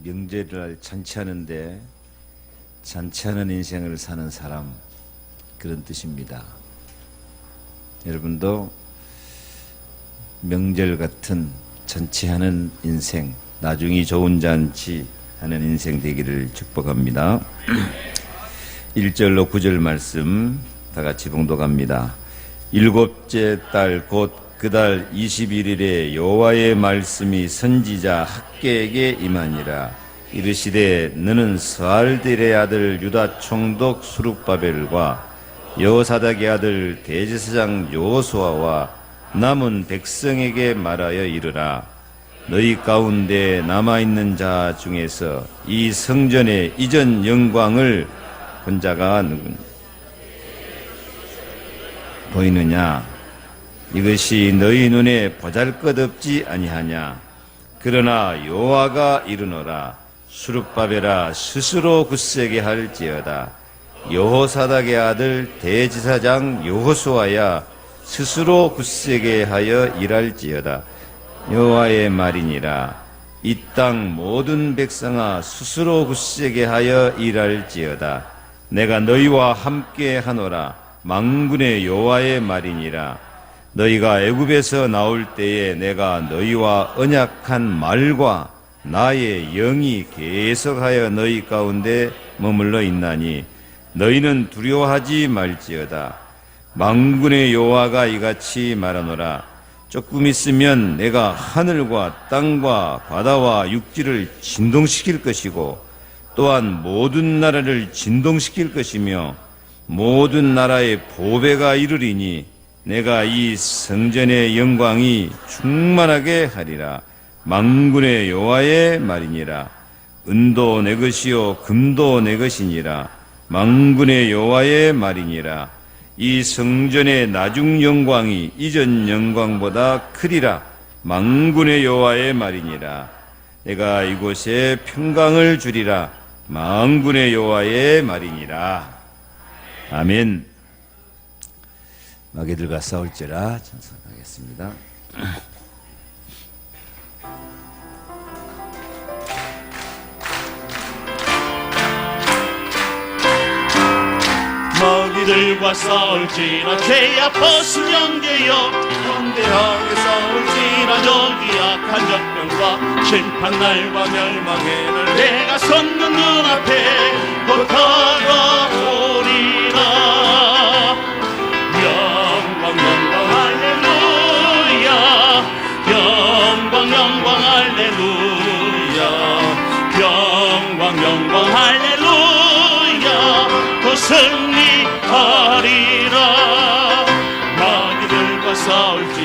명절을 잔치하는데 잔치하는 인생을 사는 사람, 그런 뜻입니다. 여러분도 명절 같은 잔치하는 인생, 나중이 좋은 잔치 하는 인생 되기를 축복합니다. 1절로 9절 말씀 다 같이 봉독합니다. 일곱째 달 곧 그 달 21일에 여호와의 말씀이 선지자 학개에게 임하니라. 이르시되 너는 스알딜의 아들 유다 총독 수룹바벨과 여호사닥의 아들 대제사장 여호수아와 남은 백성에게 말하여 이르라. 너희 가운데 남아있는 자 중에서 이 성전의 이전 영광을 본 자가 누구냐? 보이느냐? 이것이 너희 눈에 보잘것없지 아니하냐? 그러나 여호와가 이르노라. 수룹바벨아 스스로 굳세게 할지어다. 여호사닥의 아들 대제사장 여호수아야 스스로 굳세게 하여 일할지어다. 여호와의 말이니라. 이 땅 모든 백성아 스스로 굳세게 하여 일할지어다. 내가 너희와 함께 하노라. 만군의 여호와의 말이니라. 너희가 애굽에서 나올 때에 내가 너희와 언약한 말과 나의 영이 계속하여 너희 가운데 머물러 있나니 너희는 두려워하지 말지어다. 만군의 여호와가 이같이 말하노라. 조금 있으면 내가 하늘과 땅과 바다와 육지를 진동시킬 것이고 또한 모든 나라를 진동시킬 것이며 모든 나라의 보배가 이르리니 내가 이 성전의 영광이 충만하게 하리라. 만군의 여호와의 말이니라. 은도 내 것이요 금도 내 것이니라. 만군의 여호와의 말이니라. 이 성전의 나중 영광이 이전 영광보다 크리라. 만군의 여호와의 말이니라. 내가 이곳에 평강을 주리라. 만군의 여호와의 말이니라. 아멘. 마귀들과 싸울지라 찬송하겠습니다. 마귀들과 싸울지라 죄야 벗으면 게요 현대하게 싸울지라 저기 악한 적병과 심판날과 멸망의 날 내가 섰는 눈앞에 곧 다가오리라. 영광 영광 할렐루야. 영광 영광 할렐루야. 영광 영광 할렐루야. 곧 승리하리라. 마귀들과 싸울지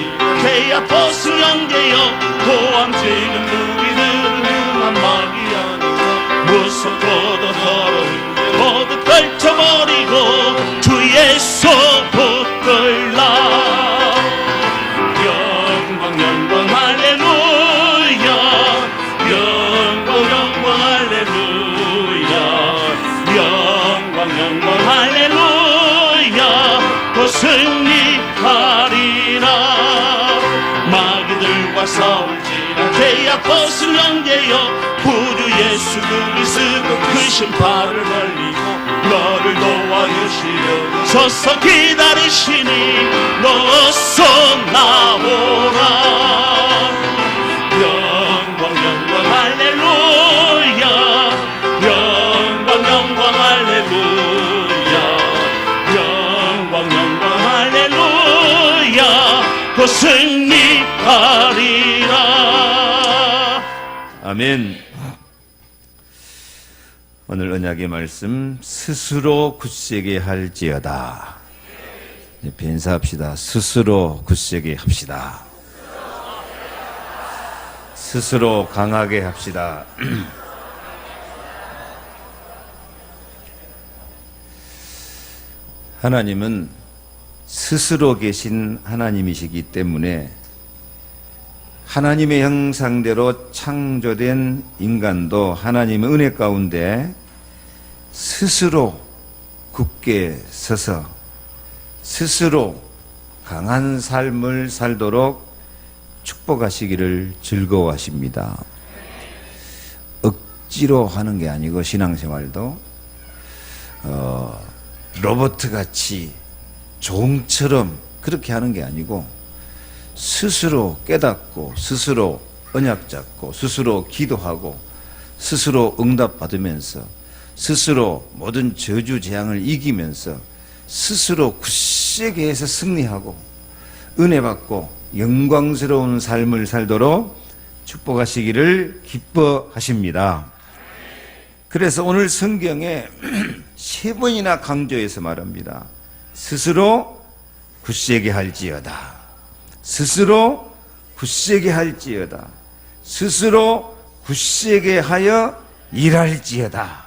개야 벗으면 게요 도함치는 무기들은 한 마귀 아니라 무섭고도 더러운 게 모두 떨쳐버리고 주 예수 붙들라. 영광 영광 할렐루야. 영광 영광 할렐루야. 영광 영광 할렐루야. 곧 승리하리라. 마귀들과 싸울지라 죄악 벗으면 게요 구주 예수 그리스도 그 심판을 벌리고 너를 도와주시려 서서 기다리시니 너서 나오라. 영광 영광 할렐루야. 영광 영광 할렐루야. 영광 영광 할렐루야. 곧 승리하리라. 아멘. 오늘 언약의 말씀 스스로 굳세게 할지어다. 변사합시다. 스스로 굳세게 합시다. 스스로 강하게 합시다. 하나님은 스스로 계신 하나님이시기 때문에 하나님의 형상대로 창조된 인간도 하나님의 은혜 가운데 스스로 굳게 서서 스스로 강한 삶을 살도록 축복하시기를 즐거워하십니다. 억지로 하는 게 아니고 신앙생활도 로봇같이 종처럼 그렇게 하는 게 아니고 스스로 깨닫고 스스로 언약 잡고 스스로 기도하고 스스로 응답받으면서 스스로 모든 저주 재앙을 이기면서 스스로 굳세게 해서 승리하고 은혜 받고 영광스러운 삶을 살도록 축복하시기를 기뻐하십니다. 그래서 오늘 성경에 3번이나 강조해서 말합니다. 스스로 굳세게 할지어다. 스스로 굳세게 할지어다. 스스로 굳세게 하여 일할지어다.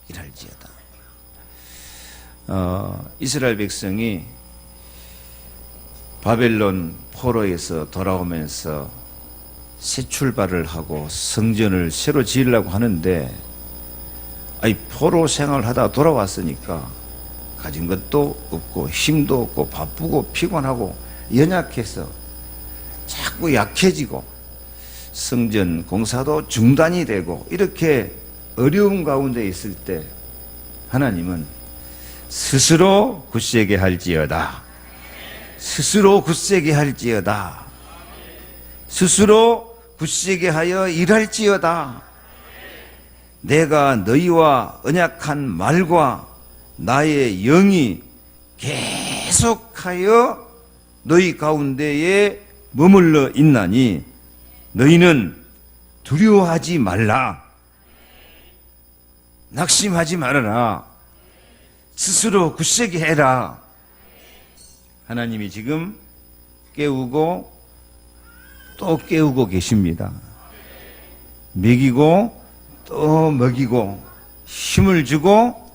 일할지어다. 이스라엘 백성이 바벨론 포로에서 돌아오면서 새 출발을 하고 성전을 새로 지으려고 하는데 포로 생활을 하다가 돌아왔으니까 가진 것도 없고 힘도 없고 바쁘고 피곤하고 연약해서 자꾸 약해지고 성전 공사도 중단이 되고 이렇게 어려운 가운데 있을 때 하나님은 스스로 굳세게 할지어다. 스스로 굳세게 할지어다. 스스로 굳세게 하여 일할지어다. 내가 너희와 언약한 말과 나의 영이 계속하여 너희 가운데에 머물러 있나니 너희는 두려워하지 말라. 낙심하지 말아라. 스스로 굳세게 해라. 하나님이 지금 깨우고 또 깨우고 계십니다. 먹이고 또 먹이고 힘을 주고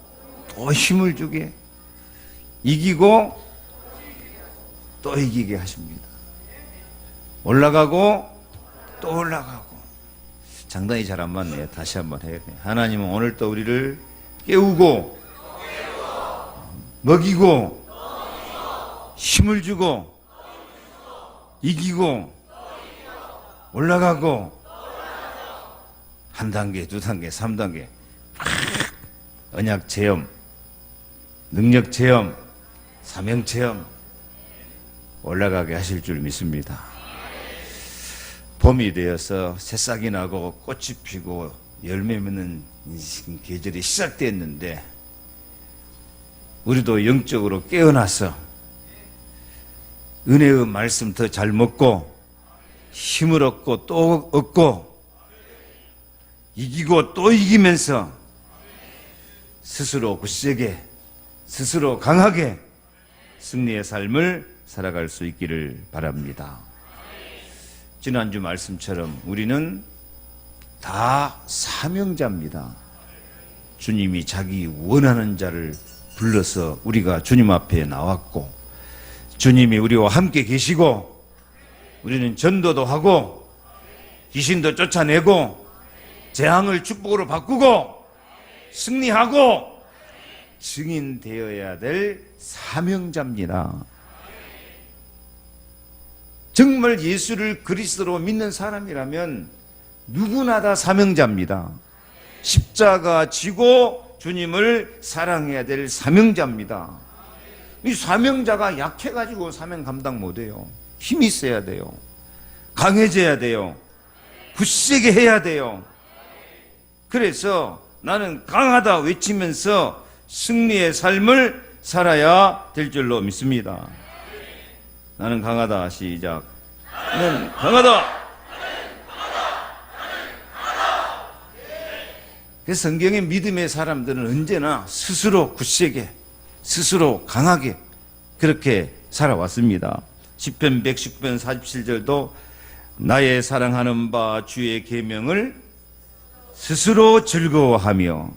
또 힘을 주게 이기고 또 이기게 하십니다. 올라가고 또 올라가고. 장단이 잘 안 맞네요. 다시 한번 해야 돼요. 하나님은 오늘 또 우리를 깨우고 먹이고 힘을 주고 이기고 올라가고 한 단계, 두 단계, 3단계 언약 체험, 능력 체험, 사명 체험 올라가게 하실 줄 믿습니다. 봄이 되어서 새싹이 나고 꽃이 피고 열매 맺는 계절이 시작됐는데 우리도 영적으로 깨어나서 은혜의 말씀 더 잘 먹고 힘을 얻고 또 얻고 이기고 또 이기면서 스스로 굳세게 스스로 강하게 승리의 삶을 살아갈 수 있기를 바랍니다. 지난주 말씀처럼 우리는 다 사명자입니다. 주님이 자기 원하는 자를 불러서 우리가 주님 앞에 나왔고 주님이 우리와 함께 계시고 우리는 전도도 하고 귀신도 쫓아내고 재앙을 축복으로 바꾸고 승리하고 증인되어야 될 사명자입니다. 정말 예수를 그리스도로 믿는 사람이라면 누구나 다 사명자입니다. 십자가 지고 주님을 사랑해야 될 사명자입니다. 이 사명자가 약해가지고 사명 감당 못해요. 힘이 있어야 돼요. 강해져야 돼요. 굳세게 해야 돼요. 그래서 나는 강하다 외치면서 승리의 삶을 살아야 될 줄로 믿습니다. 나는 강하다. 시작. 나는 강하다. 그래서 성경의 믿음의 사람들은 언제나 스스로 굳세게 스스로 강하게 그렇게 살아왔습니다. 시편 110편 47절도 나의 사랑하는 바 주의 계명을 스스로 즐거워하며.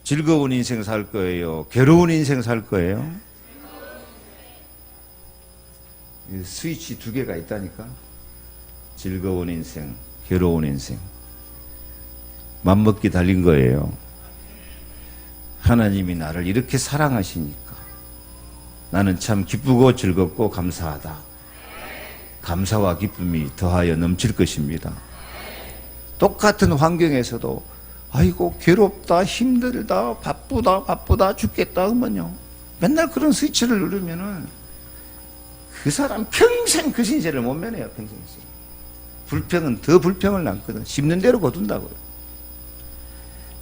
즐거운 인생 살 거예요? 괴로운 인생 살 거예요? 스위치 두 개가 있다니까. 즐거운 인생, 괴로운 인생. 맘먹기 달린 거예요. 하나님이 나를 이렇게 사랑하시니까 나는 참 기쁘고 즐겁고 감사하다. 감사와 기쁨이 더하여 넘칠 것입니다. 똑같은 환경에서도 아이고 괴롭다, 힘들다, 바쁘다 죽겠다 하면요, 맨날 그런 스위치를 누르면은 그 사람 평생 그 신세를 못 면해요. 평생. 불평은 더 불평을 낳거든. 씹는 대로 거둔다고요.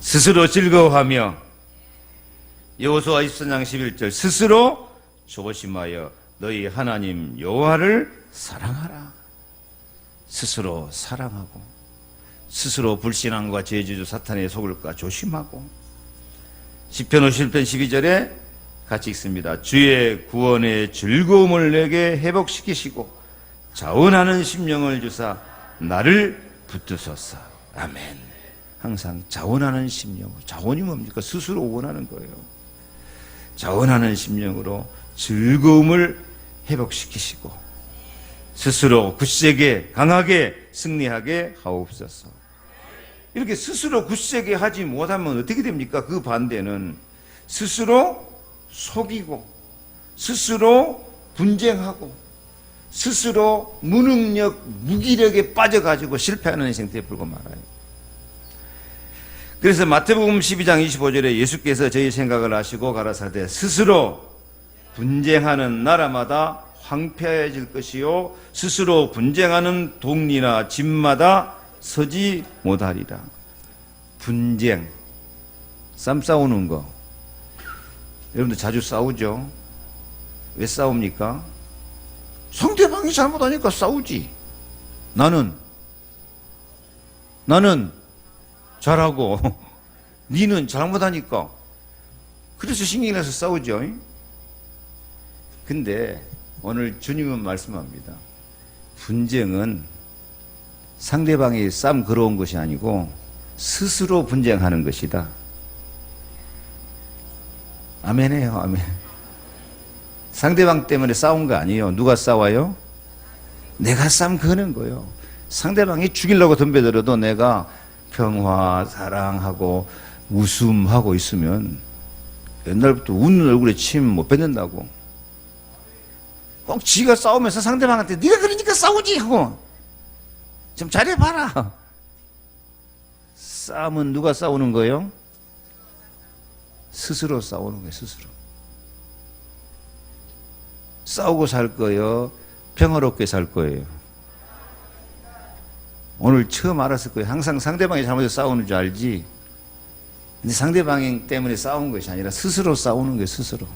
스스로 즐거워하며, 여호수아 24장 11절, 스스로 조심하여 너희 하나님 여호와를 사랑하라. 스스로 사랑하고, 스스로 불신앙과 죄주주 사탄의 속을까 조심하고. 시편 51편 12절에 같이 읽습니다. 주의 구원의 즐거움을 내게 회복시키시고 자원하는 심령을 주사 나를 붙드소서. 아멘. 항상 자원하는 심령. 자원이 뭡니까? 스스로 원하는 거예요. 자원하는 심령으로 즐거움을 회복시키시고 스스로 굳세게 강하게 승리하게 하옵소서. 이렇게 스스로 굳세게 하지 못하면 어떻게 됩니까? 그 반대는 스스로 속이고 스스로 분쟁하고 스스로 무능력, 무기력에 빠져가지고 실패하는 인생들이 불고 말아요. 그래서 마태복음 12장 25절에 예수께서 저희 생각을 하시고 가라사대 스스로 분쟁하는 나라마다 황폐해질 것이요 스스로 분쟁하는 동리나 집마다 서지 못하리라. 분쟁, 쌈 싸우는 거, 여러분들 자주 싸우죠? 왜 싸웁니까? 상대방이 잘못하니까 싸우지. 나는 잘하고 니는 잘못하니까, 그래서 신경이 나서 싸우죠. 근데 오늘 주님은 말씀합니다. 분쟁은 상대방이 쌈 걸어온 것이 아니고 스스로 분쟁하는 것이다. 아멘해요. 아멘. 상대방 때문에 싸운 거 아니에요. 누가 싸워요? 내가 쌈 거는 거예요. 상대방이 죽이려고 덤벼들어도 내가 평화, 사랑하고 웃음하고 있으면 옛날부터 웃는 얼굴에 침 못 뱉는다고. 꼭 지가 싸우면서 상대방한테 네가 그러니까 싸우지 하고 좀 잘해봐라. 싸움은 누가 싸우는 거예요? 스스로 싸우는 거예요. 스스로. 싸우고 살 거예요? 평화롭게 살 거예요? 오늘 처음 알았을 거예요. 항상 상대방이 잘못해서 싸우는 줄 알지. 근데 상대방 때문에 싸운 것이 아니라 스스로 싸우는 거예요. 스스로.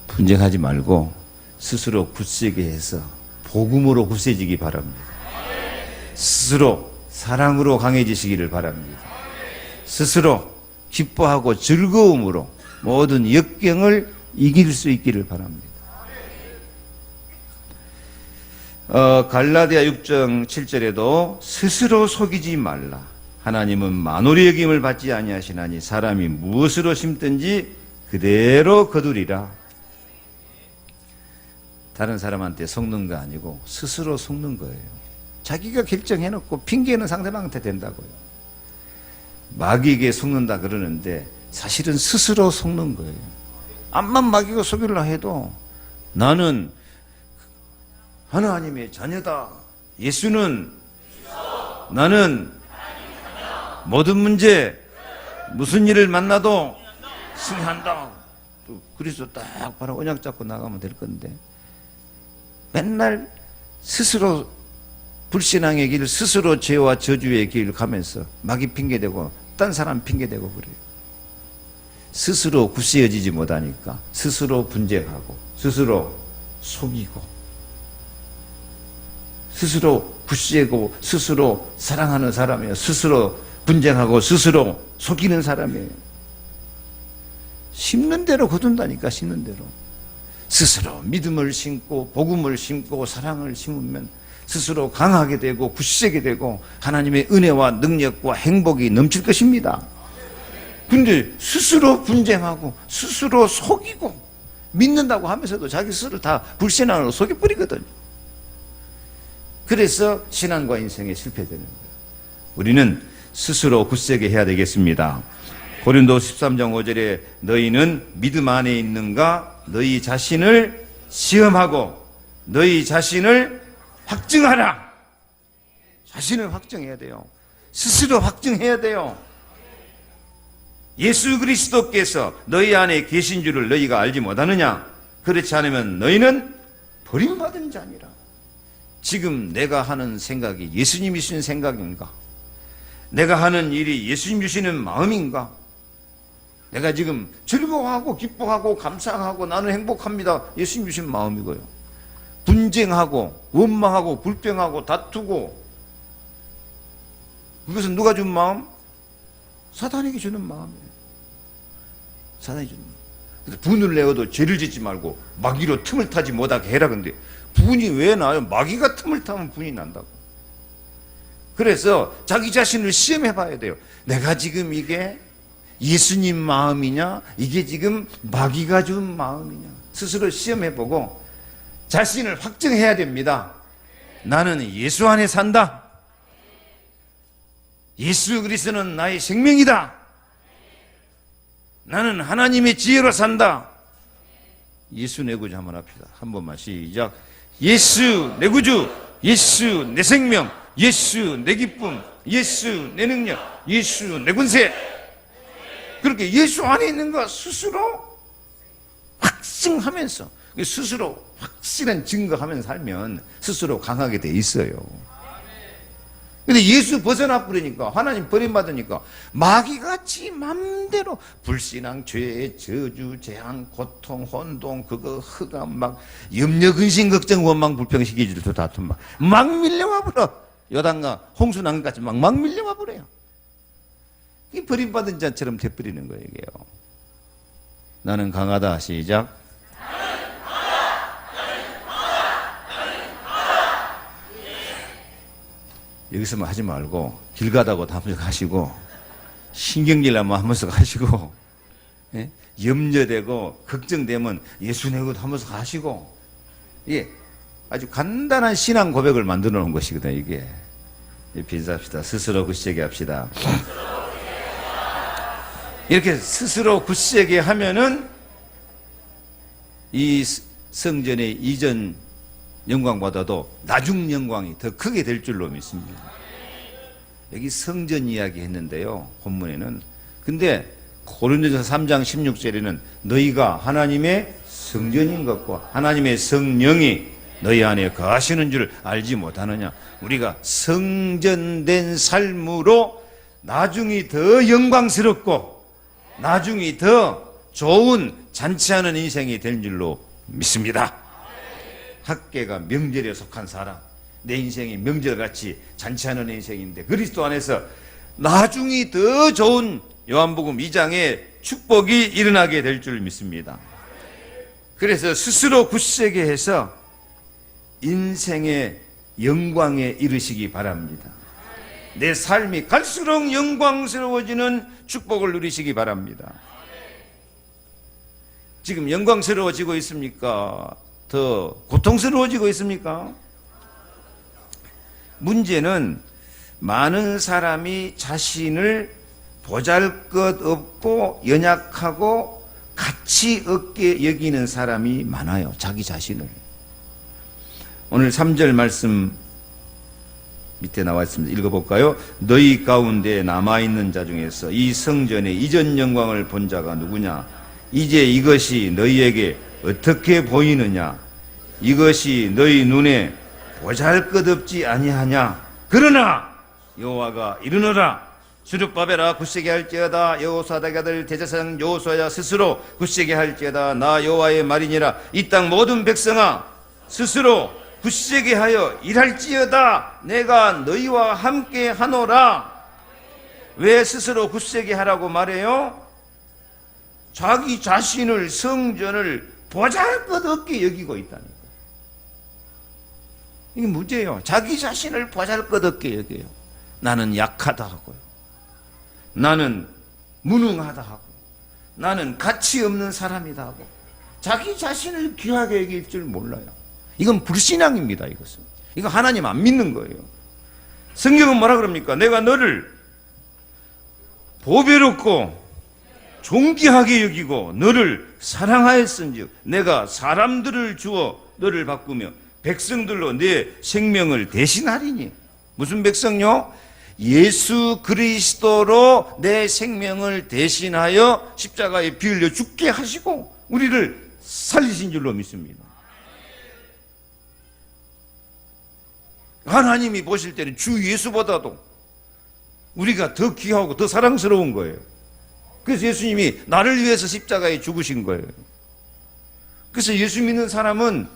분쟁하지 말고 스스로 굳세게 해서 복음으로 굳세지기 바랍니다. 스스로 사랑으로 강해지시기를 바랍니다. 스스로 기뻐하고 즐거움으로 모든 역경을 이길 수 있기를 바랍니다. 갈라디아 6장 7절에도 스스로 속이지 말라. 하나님은 만홀히 여김을 받지 아니하시나니 사람이 무엇으로 심든지 그대로 거두리라. 다른 사람한테 속는 거 아니고 스스로 속는 거예요. 자기가 결정해놓고 핑계는 상대방한테 된다고요. 마귀에게 속는다 그러는데 사실은 스스로 속는 거예요. 암만 마귀가 속이려 해도 나는 하나님의 자녀다. 예수는 나는 모든 문제 무슨 일을 만나도 승리한다. 그래서 딱 바로 언약 잡고 나가면 될 건데 맨날 스스로 불신앙의 길, 스스로 죄와 저주의 길 가면서 마귀 핑계대고 딴 사람 핑계대고 그래요. 스스로 굳세어지지 못하니까 스스로 분쟁하고 스스로 속이고 스스로 굳세고 스스로 사랑하는 사람이에요. 스스로 분쟁하고 스스로 속이는 사람이에요. 심는 대로 거둔다니까. 심는 대로. 스스로 믿음을 심고 복음을 심고 사랑을 심으면 스스로 강하게 되고 굳세게 되고 하나님의 은혜와 능력과 행복이 넘칠 것입니다. 근데 스스로 분쟁하고 스스로 속이고 믿는다고 하면서도 자기 스스로 다 불신앙으로 속여버리거든요. 그래서 신앙과 인생에 실패되는 거예요. 우리는 스스로 굳세게 해야 되겠습니다. 고린도 13장 5절에 너희는 믿음 안에 있는가 너희 자신을 시험하고 너희 자신을 확증하라. 자신을 확증해야 돼요. 스스로 확증해야 돼요. 예수 그리스도께서 너희 안에 계신 줄을 너희가 알지 못하느냐? 그렇지 않으면 너희는 버림받은 자니라. 지금 내가 하는 생각이 예수님이 주신 생각인가? 내가 하는 일이 예수님 주시는 마음인가? 내가 지금 즐거워하고 기뻐하고 감사하고 나는 행복합니다. 예수님 주신 마음이고요. 분쟁하고 원망하고 불평하고 다투고, 그것은 누가 준 마음? 사탄에게 주는 마음이에요. 사탄이 주는 마음. 그래서 분을 내어도 죄를 짓지 말고 마귀로 틈을 타지 못하게 해라. 근데 분이 왜 나요? 마귀가 틈을 타면 분이 난다고. 그래서 자기 자신을 시험해 봐야 돼요. 내가 지금 이게 예수님 마음이냐? 이게 지금 마귀가 준 마음이냐? 스스로 시험해 보고 자신을 확증해야 됩니다. 나는 예수 안에 산다. 예수 그리스도는 나의 생명이다. 나는 하나님의 지혜로 산다. 예수 내 구주 한번 합시다. 한 번만 시작. 예수 내 구주, 예수 내 생명, 예수 내 기쁨, 예수 내 능력, 예수 내 권세. 그렇게 예수 안에 있는 거 스스로 확증하면서, 스스로 확실한 증거하면서 살면 스스로 강하게 돼 있어요. 근데 예수 벗어나 버리니까, 하나님 버림받으니까 마귀같이 맘대로 불신앙, 죄, 저주, 재앙, 고통, 혼동, 그거 흑암, 막 염려, 근심, 걱정, 원망, 불평, 시기질투, 다툼 막 밀려와 버려. 여당과 홍수난같이 막 밀려와 버려요. 이 버림받은 자처럼 돼버리는 거예요, 이게요. 나는 강하다. 시작. 여기서만 하지 말고 길 가다가 하면서 가시고, 신경질 나면 하면서 가시고, 예? 염려되고 걱정되면 예수 내고 하면서 가시고, 예, 아주 간단한 신앙 고백을 만들어 놓은 것이거든요. 이게 빈삽시다. 스스로 굳세게 합시다. 이렇게 스스로 굳세게 하면은 이 성전의 이전 영광보다도 나중 영광이 더 크게 될 줄로 믿습니다. 여기 성전 이야기 했는데요, 본문에는. 근데 고린도전서 3장 16절에는 너희가 하나님의 성전인 것과 하나님의 성령이 너희 안에 거하시는 줄 알지 못하느냐. 우리가 성전된 삶으로 나중이 더 영광스럽고 나중이 더 좋은 잔치하는 인생이 될 줄로 믿습니다. 학계가 명절에 속한 사람, 내 인생이 명절같이 잔치하는 인생인데 그리스도 안에서 나중이 더 좋은 요한복음 2장의 축복이 일어나게 될 줄 믿습니다. 그래서 스스로 굳세게 해서 인생의 영광에 이르시기 바랍니다. 내 삶이 갈수록 영광스러워지는 축복을 누리시기 바랍니다. 지금 영광스러워지고 있습니까? 더 고통스러워지고 있습니까? 문제는 많은 사람이 자신을 보잘것없고 연약하고 가치 없게 여기는 사람이 많아요. 자기 자신을. 오늘 3절 말씀 밑에 나와 있습니다. 읽어볼까요? 너희 가운데 남아있는 자 중에서 이 성전의 이전 영광을 본 자가 누구냐? 이제 이것이 너희에게 어떻게 보이느냐? 이것이 너희 눈에 보잘것없지 아니하냐? 그러나 여호와가 이르노라. 수르바벨아 굳세게 할지어다. 여호사닥의 아들 대제사장 여호수아야 스스로 굳세게 할지어다. 나 여호와의 말이니라. 이 땅 모든 백성아 스스로 굳세게 하여 일할지어다. 내가 너희와 함께 하노라. 왜 스스로 굳세게 하라고 말해요? 자기 자신을, 성전을 보잘것없게 여기고 있다니까. 이게 문제예요. 자기 자신을 보잘것없게 여겨요. 나는 약하다 하고요. 나는 무능하다 하고, 나는 가치 없는 사람이다 하고, 자기 자신을 귀하게 여길 줄 몰라요. 이건 불신앙입니다. 이것은. 이거 하나님 안 믿는 거예요. 성경은 뭐라 그럽니까? 내가 너를 보배롭고 존귀하게 여기고 너를 사랑하였은즉 내가 사람들을 주어 너를 바꾸며 백성들로 내 생명을 대신하리니. 무슨 백성요? 예수 그리스도로 내 생명을 대신하여 십자가에 피 흘려 죽게 하시고 우리를 살리신 줄로 믿습니다. 하나님이 보실 때는 주 예수보다도 우리가 더 귀하고 더 사랑스러운 거예요. 그래서 예수님이 나를 위해서 십자가에 죽으신 거예요. 그래서 예수 믿는 사람은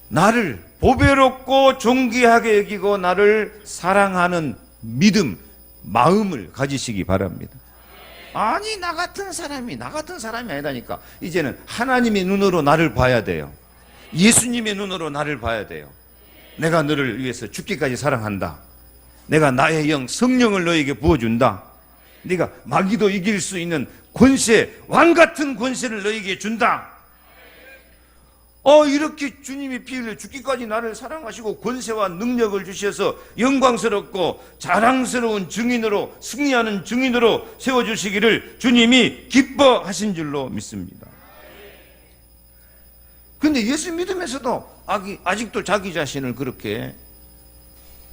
나를 보배롭고 존귀하게 여기고 나를 사랑하는 믿음, 마음을 가지시기 바랍니다. 아니 나 같은 사람이 아니라니까. 이제는 하나님의 눈으로 나를 봐야 돼요. 예수님의 눈으로 나를 봐야 돼요. 내가 너를 위해서 죽기까지 사랑한다. 내가 나의 영 성령을 너에게 부어준다. 네가 마귀도 이길 수 있는 권세, 왕 같은 권세를 너에게 준다. 이렇게 주님이 피 흘려 죽기까지 나를 사랑하시고 권세와 능력을 주셔서 영광스럽고 자랑스러운 증인으로, 승리하는 증인으로 세워주시기를 주님이 기뻐하신 줄로 믿습니다. 근데 예수 믿으면서도 아직도 자기 자신을 그렇게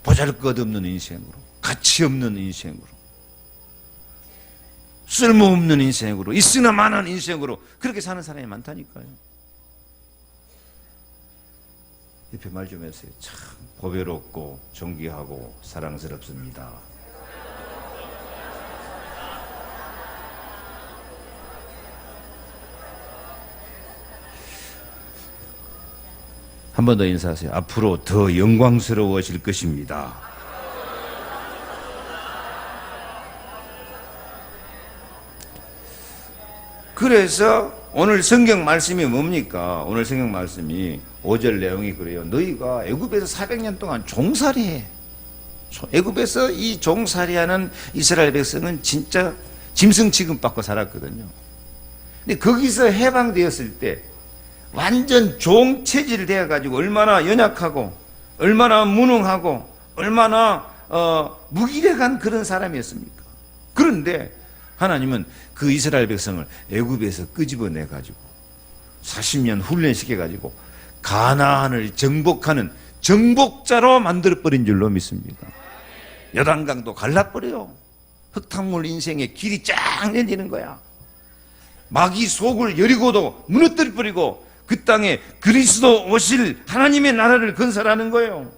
보잘것없는 인생으로, 가치 없는 인생으로, 쓸모없는 인생으로, 있으나 마나는 인생으로 그렇게 사는 사람이 많다니까요. 옆에 말 좀 해주세요. 참 보배롭고 존귀하고 사랑스럽습니다. 한 번 더 인사하세요. 앞으로 더 영광스러워질 것입니다. 그래서 오늘 성경 말씀이 뭡니까? 오늘 성경 말씀이 5절 내용이 그래요. 너희가 애굽에서 400년 동안 종살이해. 애굽에서 이 종살이하는 이스라엘 백성은 진짜 짐승 취급받고 살았거든요. 근데 거기서 해방되었을 때 완전 종 체질 되어가지고 얼마나 연약하고 얼마나 무능하고 얼마나 무기력한 그런 사람이었습니까? 그런데 하나님은 그 이스라엘 백성을 애굽에서 끄집어내가지고 40년 훈련시켜가지고 가나안을 정복하는 정복자로 만들어버린 줄로 믿습니다. 요단강도 갈라버려요. 흙탕물 인생의 길이 쫙 열리는 거야. 마귀 속을 여리고도 무너뜨려버리고 그 땅에 그리스도 오실 하나님의 나라를 건설하는 거예요.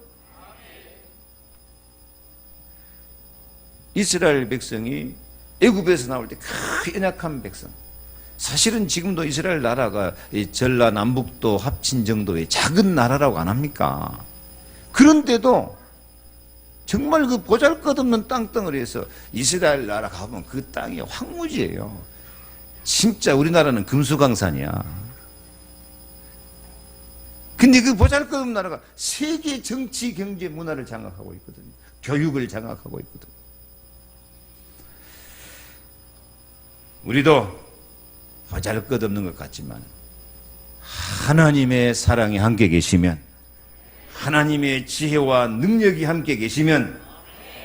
이스라엘 백성이 애굽에서 나올 때 그 연약한 백성, 사실은 지금도 이스라엘 나라가 전라남북도 합친 정도의 작은 나라라고 안 합니까? 그런데도 정말 그 보잘것없는 땅덩어리에서 이스라엘 나라 가보면 그 땅이 황무지예요. 진짜 우리나라는 금수강산이야. 근데 그 보잘것없는 나라가 세계 정치, 경제, 문화를 장악하고 있거든요. 교육을 장악하고 있거든요. 우리도 보잘것없는 것 같지만 하나님의 사랑이 함께 계시면, 하나님의 지혜와 능력이 함께 계시면,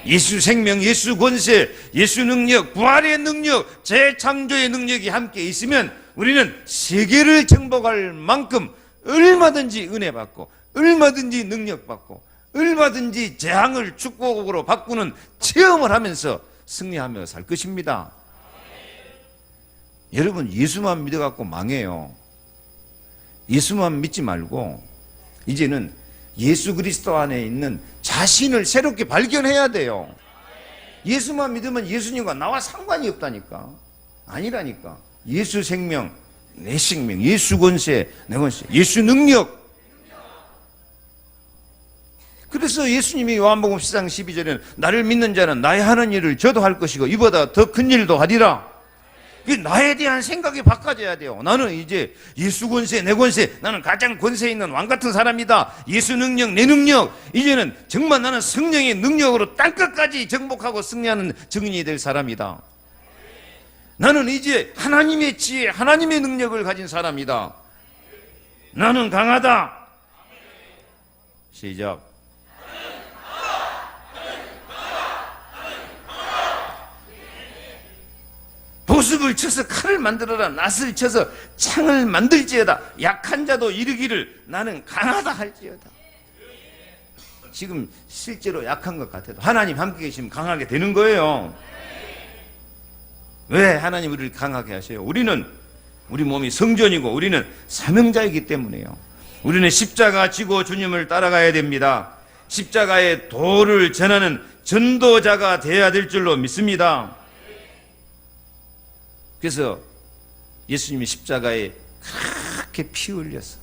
예수 생명, 예수 권세, 예수 능력, 부활의 능력, 재창조의 능력이 함께 있으면 우리는 세계를 정복할 만큼 얼마든지 은혜 받고 얼마든지 능력 받고 얼마든지 재앙을 축복으로 바꾸는 체험을 하면서 승리하며 살 것입니다. 여러분, 예수만 믿어갖고 망해요. 예수만 믿지 말고 이제는 예수 그리스도 안에 있는 자신을 새롭게 발견해야 돼요. 예수만 믿으면 예수님과 나와 상관이 없다니까. 아니라니까. 예수 생명, 내 생명, 예수 권세, 내 권세, 예수 능력. 그래서 예수님이 요한복음 10장 12절에는 나를 믿는 자는 나의 하는 일을 저도 할 것이고 이보다 더 큰 일도 하리라. 나에 대한 생각이 바꿔져야 돼요. 나는 이제 예수 권세, 내 권세, 나는 가장 권세 있는 왕 같은 사람이다. 예수 능력, 내 능력. 이제는 정말 나는 성령의 능력으로 땅끝까지 정복하고 승리하는 증인이 될 사람이다. 나는 이제 하나님의 지혜, 하나님의 능력을 가진 사람이다. 나는 강하다. 시작. 보습을 쳐서 칼을 만들어라. 낫을 쳐서 창을 만들지어다. 약한 자도 이르기를 나는 강하다 할지어다. 지금 실제로 약한 것 같아도 하나님 함께 계시면 강하게 되는 거예요. 왜 하나님 우리를 강하게 하셔요? 우리 몸이 성전이고 우리는 사명자이기 때문에요. 우리는 십자가 지고 주님을 따라가야 됩니다. 십자가의 도를 전하는 전도자가 되어야 될 줄로 믿습니다. 그래서 예수님이 십자가에 그렇게 피 흘려서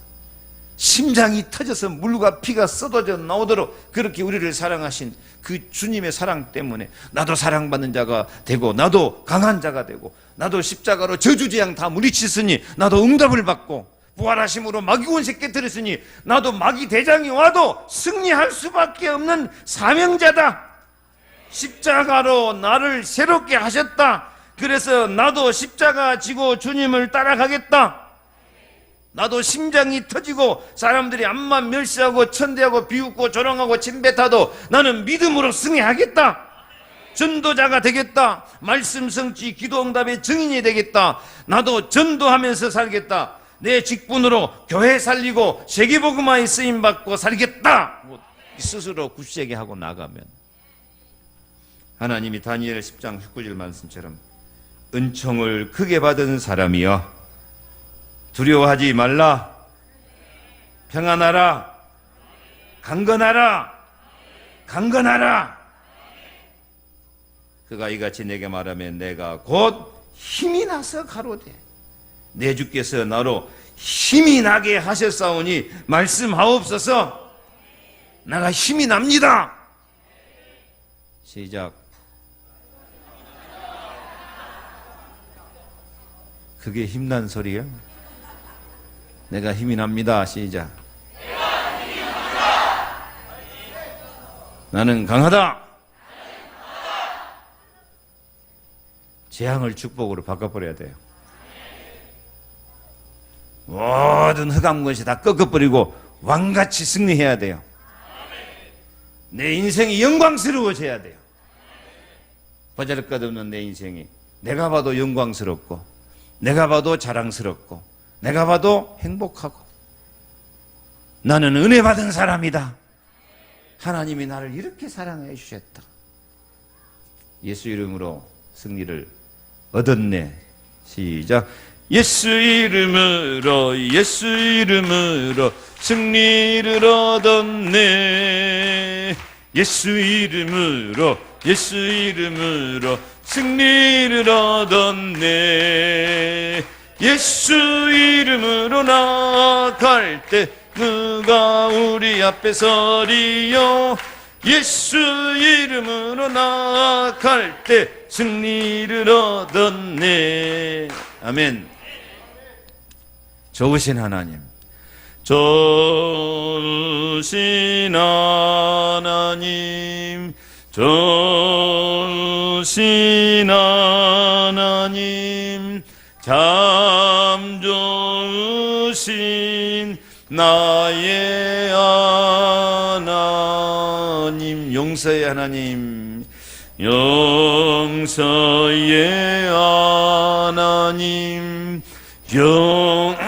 심장이 터져서 물과 피가 쏟아져 나오도록 그렇게 우리를 사랑하신 그 주님의 사랑 때문에 나도 사랑받는 자가 되고 나도 강한 자가 되고 나도 십자가로 저주재앙 다 물리치으니 나도 응답을 받고 부활하심으로 마귀 권세 깨뜨렸으니 나도 마귀 대장이 와도 승리할 수밖에 없는 사명자다. 십자가로 나를 새롭게 하셨다. 그래서 나도 십자가 지고 주님을 따라가겠다. 나도 심장이 터지고 사람들이 암만 멸시하고 천대하고 비웃고 조롱하고 침뱉어도 나는 믿음으로 승리하겠다. 전도자가 되겠다. 말씀 성취 기도응답의 증인이 되겠다. 나도 전도하면서 살겠다. 내 직분으로 교회 살리고 세계복음화에 쓰임받고 살겠다. 스스로 굳세게 하고 나가면 하나님이 다니엘 10장 19절 말씀처럼 은총을 크게 받은 사람이여 두려워하지 말라. 평안하라. 강건하라. 강건하라. 그가 이같이 내게 말하면 내가 곧 힘이 나서 가로되 내 주께서 나로 힘이 나게 하셨사오니 말씀하옵소서. 나가 힘이 납니다. 시작. 그게 힘난 소리예요? 내가 힘이 납니다. 시작. 나는 강하다. 재앙을 축복으로 바꿔버려야 돼요. 모든 흑암 것이 다 꺾어버리고 왕같이 승리해야 돼요. 내 인생이 영광스러워져야 돼요. 보잘것없는 내 인생이 내가 봐도 영광스럽고 내가 봐도 자랑스럽고 내가 봐도 행복하고 나는 은혜 받은 사람이다. 하나님이 나를 이렇게 사랑해 주셨다. 예수 이름으로 승리를 얻었네. 시작. 예수 이름으로 예수 이름으로 승리를 얻었네. 예수 이름으로 예수 이름으로 승리를 얻었네. 예수 이름으로 나아갈 때 누가 우리 앞에 서리요. 예수 이름으로 나아갈 때 승리를 얻었네. 아멘. 좋으신 하나님, 좋으신 하나님, 좋으신 하나님, 참 좋으신 나의 하나님, 용서의 하나님, 용서의 하나님, 용서의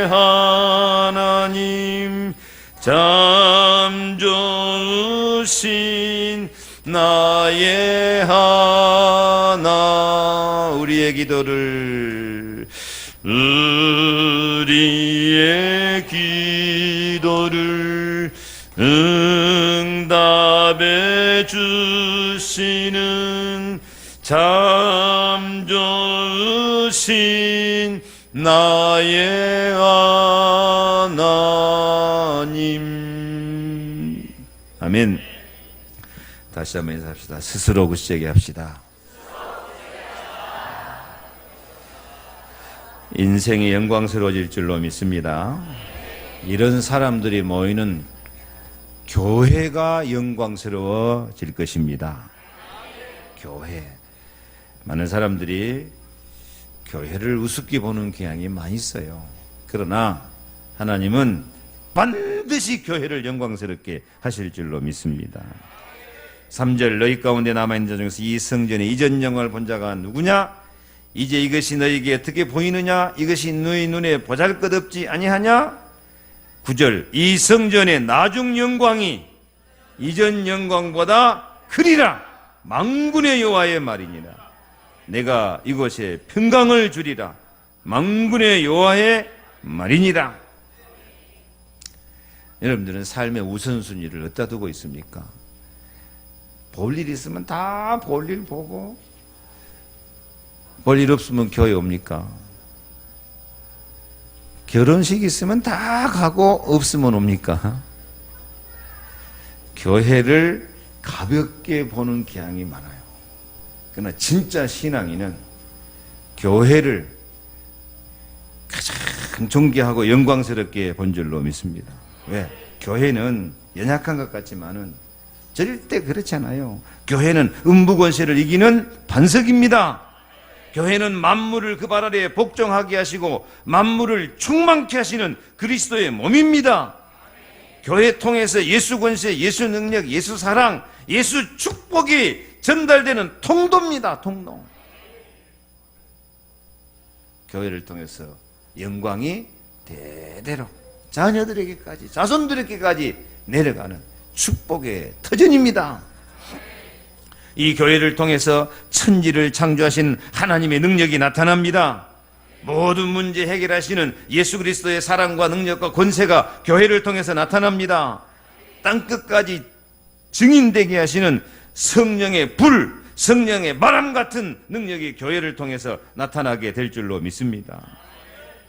하나님, 참 좋으신 나의 하나. 우리의 기도를 응답해 주시는 참 좋으신 나의 하나님. 아멘. 다시 한번 인사합시다. 스스로 굳세게 합시다. 인생이 영광스러워질 줄로 믿습니다. 이런 사람들이 모이는 교회가 영광스러워질 것입니다. 교회. 많은 사람들이 교회를 우습게 보는 경향이 많이 있어요. 그러나 하나님은 반드시 교회를 영광스럽게 하실 줄로 믿습니다. 3절 너희 가운데 남아있는 자 중에서 이 성전의 이전 영광을 본 자가 누구냐? 이제 이것이 너희에게 어떻게 보이느냐? 이것이 너희 눈에 보잘것없지 아니하냐? 9절 이 성전의 나중 영광이 이전 영광보다 크리라. 만군의 여호와의 말이니라. 내가 이곳에 평강을 주리라. 만군의 여호와의 말이니라. 여러분들은 삶의 우선순위를 어디다 두고 있습니까? 볼 일 있으면 다 볼 일 보고, 볼 일 없으면 교회 옵니까? 결혼식 있으면 다 가고 없으면 옵니까? 교회를 가볍게 보는 경향이 많아요. 그러나 진짜 신앙인은 교회를 가장 존귀하고 영광스럽게 본 줄로 믿습니다. 왜? 교회는 연약한 것 같지만은 절대 그렇지 않아요. 교회는 음부권세를 이기는 반석입니다. 교회는 만물을 그 발 아래에 복종하게 하시고 만물을 충만케 하시는 그리스도의 몸입니다. 교회 통해서 예수 권세, 예수 능력, 예수 사랑, 예수 축복이 전달되는 통도입니다. 통로. 교회를 통해서 영광이 대대로 자녀들에게까지, 자손들에게까지 내려가는 축복의 터전입니다. 이 교회를 통해서 천지를 창조하신 하나님의 능력이 나타납니다. 모든 문제 해결하시는 예수 그리스도의 사랑과 능력과 권세가 교회를 통해서 나타납니다. 땅끝까지 증인되게 하시는 성령의 불, 성령의 바람 같은 능력이 교회를 통해서 나타나게 될 줄로 믿습니다.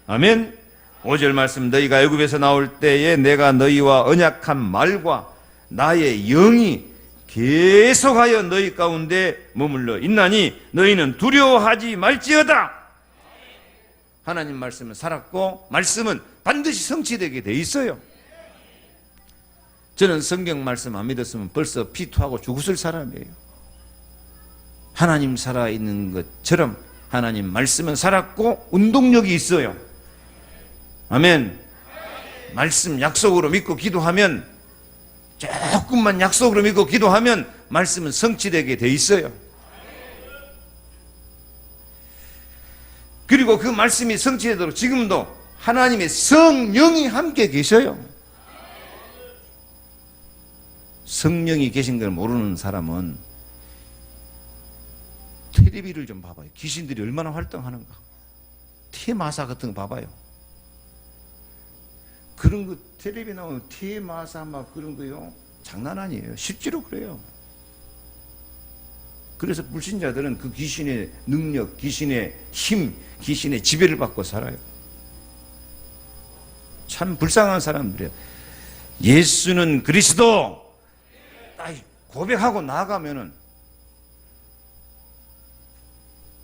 아멘. 5절 말씀, 너희가 애굽에서 나올 때에 내가 너희와 언약한 말과 나의 영이 계속하여 너희 가운데 머물러 있나니 너희는 두려워하지 말지어다. 하나님 말씀은 살았고 말씀은 반드시 성취되게 돼 있어요. 저는 성경 말씀 안 믿었으면 벌써 피투하고 죽었을 사람이에요. 하나님 살아있는 것처럼 하나님 말씀은 살았고 운동력이 있어요. 아멘. 말씀 약속으로 믿고 기도하면, 조금만 약속으로 믿고 기도하면 말씀은 성취되게 돼 있어요. 그리고 그 말씀이 성취되도록 지금도 하나님의 성령이 함께 계셔요. 성령이 계신 걸 모르는 사람은 텔레비를 좀 봐봐요. 귀신들이 얼마나 활동하는가. 테마사 같은 거 봐봐요. 그런 거 텔레비 나오는 테마사 막 그런 거요, 장난 아니에요. 실제로 그래요. 그래서 불신자들은 그 귀신의 능력, 귀신의 힘, 귀신의 지배를 받고 살아요. 참 불쌍한 사람들이에요. 예수는 그리스도 고백하고 나아가면은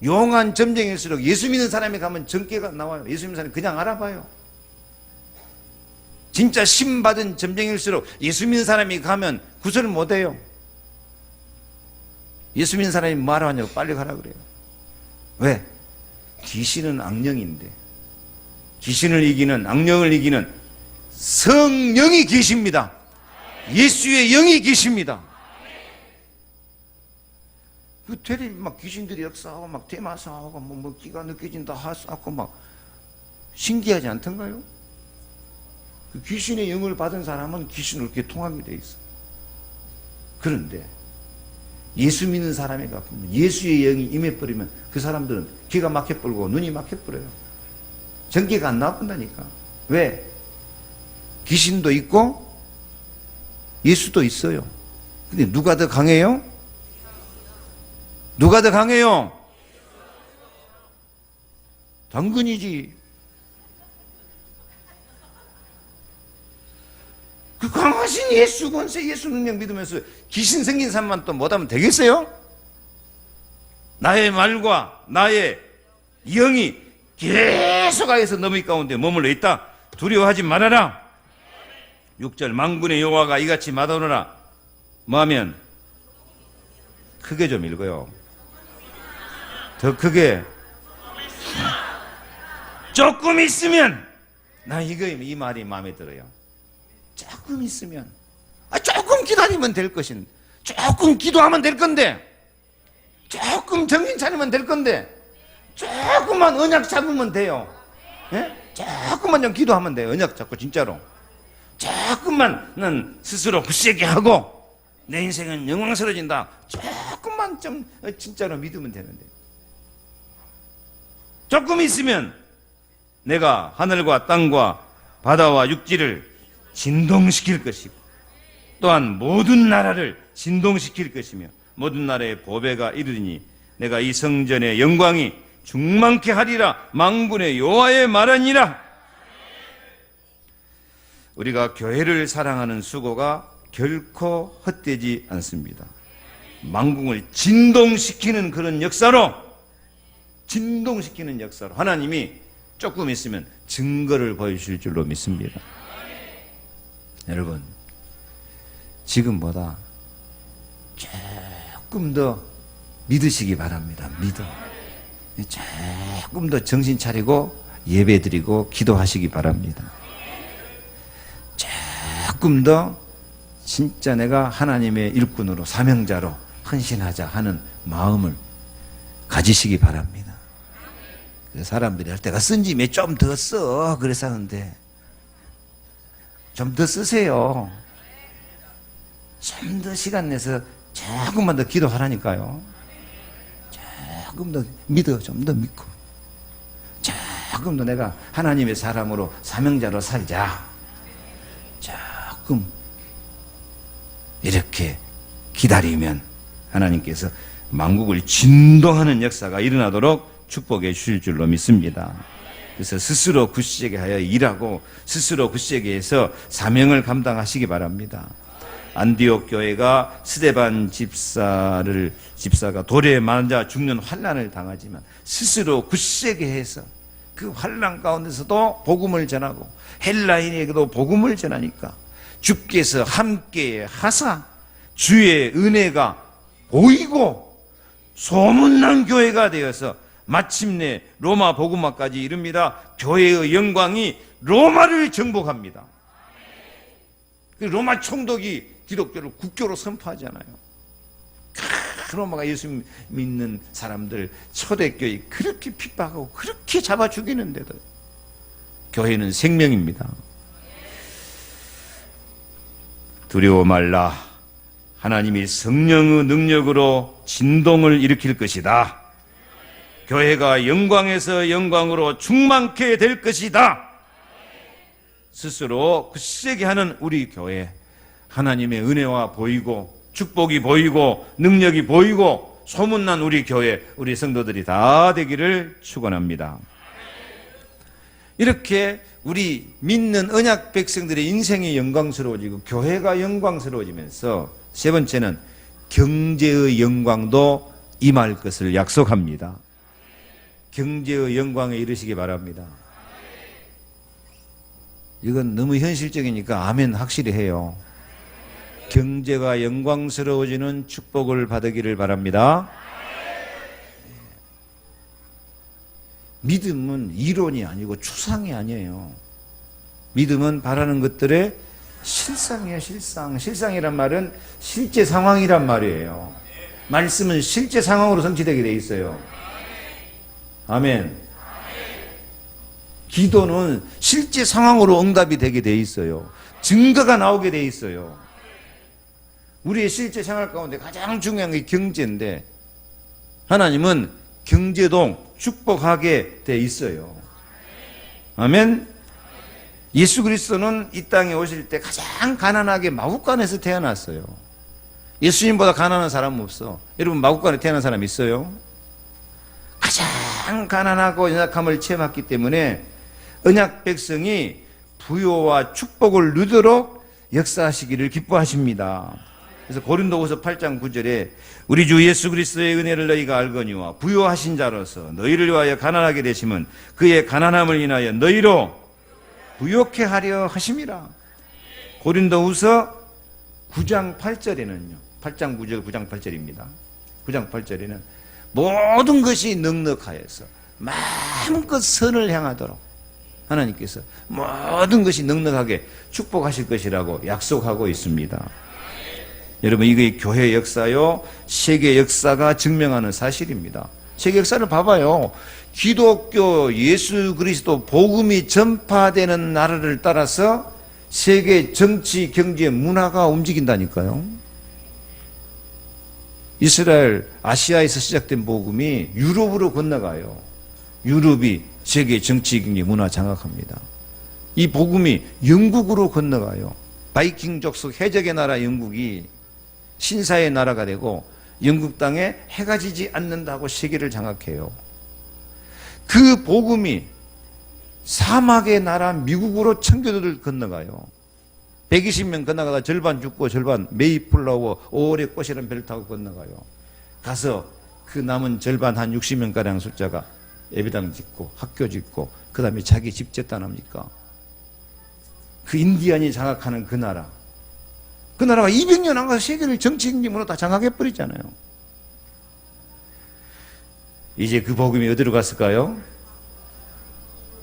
용한 점쟁일수록 예수 믿는 사람이 가면 정죄가 나와요. 예수 믿는 사람이 그냥 알아봐요. 진짜 신받은 점쟁일수록 예수 믿는 사람이 가면 구설을 못해요. 예수 믿는 사람이 뭐하러 하냐고 빨리 가라 그래요. 왜? 귀신은 악령인데, 귀신을 이기는, 악령을 이기는 성령이 계십니다. 예수의 영이 계십니다. 그 텔레비 막 귀신들이 역사하고 막 대마사하고 뭐 기가 느껴진다 하고 막 신기하지 않던가요? 그 귀신의 영을 받은 사람은 귀신으로 이렇게 통하게 돼 있어. 그런데 예수 믿는 사람이 가면 예수의 영이 임해버리면 그 사람들은 귀가 막혀버리고 눈이 막혀버려요. 전기가 안 나쁜다니까. 왜? 귀신도 있고 예수도 있어요. 근데 누가 더 강해요? 누가 더 강해요? 당근이지. 그 강하신 예수 권세, 예수 능력 믿으면서 귀신 생긴 사람만 또 못하면 되겠어요? 나의 말과 나의 영이 계속하여서 너희 가운데 머물러 있다. 두려워하지 말아라. 6절 만군의 여호와가 이같이 말하노라. 뭐하면? 크게 좀 읽어요. 더 크게. 조금 있으면. 나 이 말이 마음에 들어요. 조금 있으면, 조금 기다리면 될 것인데, 조금 기도하면 될 건데, 조금 정신 차리면 될 건데, 조금만 언약 잡으면 돼요. 예? 조금만 좀 기도하면 돼요. 언약 잡고 진짜로. 조금만 난 스스로 굳세게 하고 내 인생은 영광스러워진다. 조금만 좀 진짜로 믿으면 되는데, 조금 있으면 내가 하늘과 땅과 바다와 육지를 진동시킬 것이고 또한 모든 나라를 진동시킬 것이며 모든 나라의 보배가 이르리니 내가 이 성전의 영광이 충만케 하리라. 만군의 여호와의 말하니라. 우리가 교회를 사랑하는 수고가 결코 헛되지 않습니다. 만국을 진동시키는 그런 역사로, 진동시키는 역사로 하나님이 조금 있으면 증거를 보여주실 줄로 믿습니다. 여러분, 지금보다 조금 더 믿으시기 바랍니다. 조금 더 정신 차리고 예배드리고 기도하시기 바랍니다. 조금 더 진짜 내가 하나님의 일꾼으로 사명자로 헌신하자 하는 마음을 가지시기 바랍니다. 사람들이 할 때가 쓴 짐에 좀 더 써 그래서 하는데 좀 더 쓰세요. 좀 더 시간 내서 조금만 더 기도하라니까요. 조금 더 믿어, 좀 더 믿고 조금 더 내가 하나님의 사람으로 사명자로 살자. 조금 이렇게 기다리면 하나님께서 만국을 진동하는 역사가 일어나도록 축복해 주실 줄로 믿습니다. 그래서 스스로 굳세게 하여 일하고 스스로 굳세게 해서 사명을 감당하시기 바랍니다. 안디옥 교회가 스데반 집사가 돌에 맞아 죽는 환난을 당하지만 스스로 굳세게 해서 그 환난 가운데서도 복음을 전하고 헬라인에게도 복음을 전하니까 주께서 함께 하사 주의 은혜가 보이고 소문난 교회가 되어서 마침내 로마 복음화까지 이릅니다. 교회의 영광이 로마를 정복합니다. 로마 총독이 기독교를 국교로 선포하잖아요. 로마가 예수 믿는 사람들 초대교회 그렇게 핍박하고 그렇게 잡아 죽이는데도 교회는 생명입니다. 두려워 말라. 하나님이 성령의 능력으로 진동을 일으킬 것이다. 교회가 영광에서 영광으로 충만케 될 것이다. 스스로 굳세게 하는 우리 교회, 하나님의 은혜와 보이고 축복이 보이고 능력이 보이고 소문난 우리 교회, 우리 성도들이 다 되기를 축원합니다. 이렇게 우리 믿는 언약 백성들의 인생이 영광스러워지고 교회가 영광스러워지면서 세 번째는 경제의 영광도 임할 것을 약속합니다. 경제의 영광에 이르시기 바랍니다. 이건 너무 현실적이니까 아멘 확실히 해요. 경제가 영광스러워지는 축복을 받으기를 바랍니다. 믿음은 이론이 아니고 추상이 아니에요. 믿음은 바라는 것들의 실상이에요. 실상이란 말은 실제 상황이란 말이에요. 말씀은 실제 상황으로 성취되게 돼 있어요. 아멘. 기도는 실제 상황으로 응답이 되게 돼 있어요. 증거가 나오게 돼 있어요. 우리의 실제 생활 가운데 가장 중요한 게 경제인데 하나님은 경제도 축복하게 돼 있어요. 아멘. 예수 그리스도는 이 땅에 오실 때 가장 가난하게 마구간에서 태어났어요. 예수님보다 가난한 사람은 없어. 여러분 마구간에 태어난 사람 있어요? 가장 가난하고 연약함을 체험했기 때문에 언약 백성이 부요와 축복을 누리도록 역사하시기를 기뻐하십니다. 그래서 고린도후서 8장 9절에 우리 주 예수 그리스도의 은혜를 너희가 알거니와 부요하신 자로서 너희를 위하여 가난하게 되심은 그의 가난함을 인하여 너희로 부요케 하려 하심이라. 고린도후서 9장 8절에는요. 8장 9절 9장 8절입니다. 9장 8절에는 모든 것이 넉넉하여서 마음껏 선을 향하도록 하나님께서 모든 것이 넉넉하게 축복하실 것이라고 약속하고 있습니다. 여러분 이게 교회 역사요 세계 역사가 증명하는 사실입니다. 세계 역사를 봐봐요. 기독교 예수 그리스도 복음이 전파되는 나라를 따라서 세계 정치, 경제, 문화가 움직인다니까요. 이스라엘, 아시아에서 시작된 복음이 유럽으로 건너가요. 유럽이 세계 정치, 경제, 문화 장악합니다. 이 복음이 영국으로 건너가요. 바이킹 족속 해적의 나라 영국이 신사의 나라가 되고 영국 땅에 해가 지지 않는다고 세계를 장악해요. 그 복음이 사막의 나라 미국으로 청교도를 건너가요. 120명 건너가다 절반 죽고 절반 메이플라워 5월의 꽃이라는 배를 타고 건너가요. 가서 그 남은 절반 한 60명가량 숫자가 예배당 짓고 학교 짓고 그 다음에 자기 집 짓단 합니까? 그 인디안이 장악하는 그 나라, 그 나라가 200년 안 가서 세계를 정치, 경제, 문화 다 장악해버리잖아요. 이제 그 복음이 어디로 갔을까요?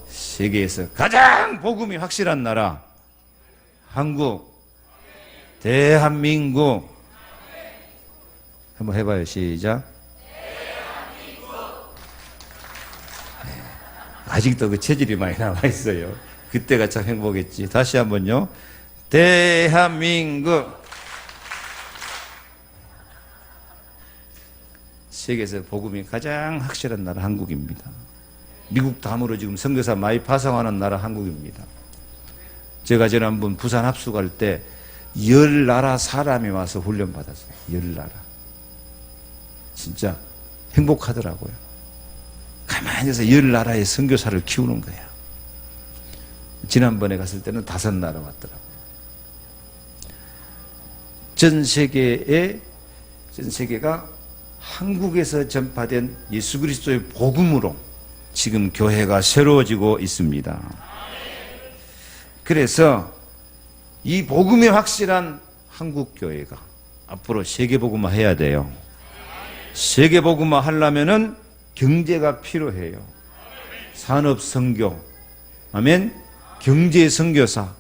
세계에서 가장 복음이 확실한 나라, 한국, 대한민국. 한번 해봐요. 시작. 아직도 그 체질이 많이 남아있어요. 그때가 참 행복했지. 다시 한번요. 대한민국. 세계에서 복음이 가장 확실한 나라 한국입니다. 미국 다음으로 지금 선교사 많이 파송하는 나라 한국입니다. 제가 지난번 부산 합숙할 때 10나라 사람이 와서 훈련 받았어요. 10나라. 진짜 행복하더라고요. 가만히 있어서 10나라의 선교사를 키우는 거야. 지난번에 갔을 때는 5나라 왔더라고요. 전 세계가 한국에서 전파된 예수 그리스도의 복음으로 지금 교회가 새로워지고 있습니다. 그래서 이 복음이 확실한 한국 교회가 앞으로 세계 복음화 해야 돼요. 세계 복음화 하려면은 경제가 필요해요. 산업 선교, 아멘. 경제 선교사.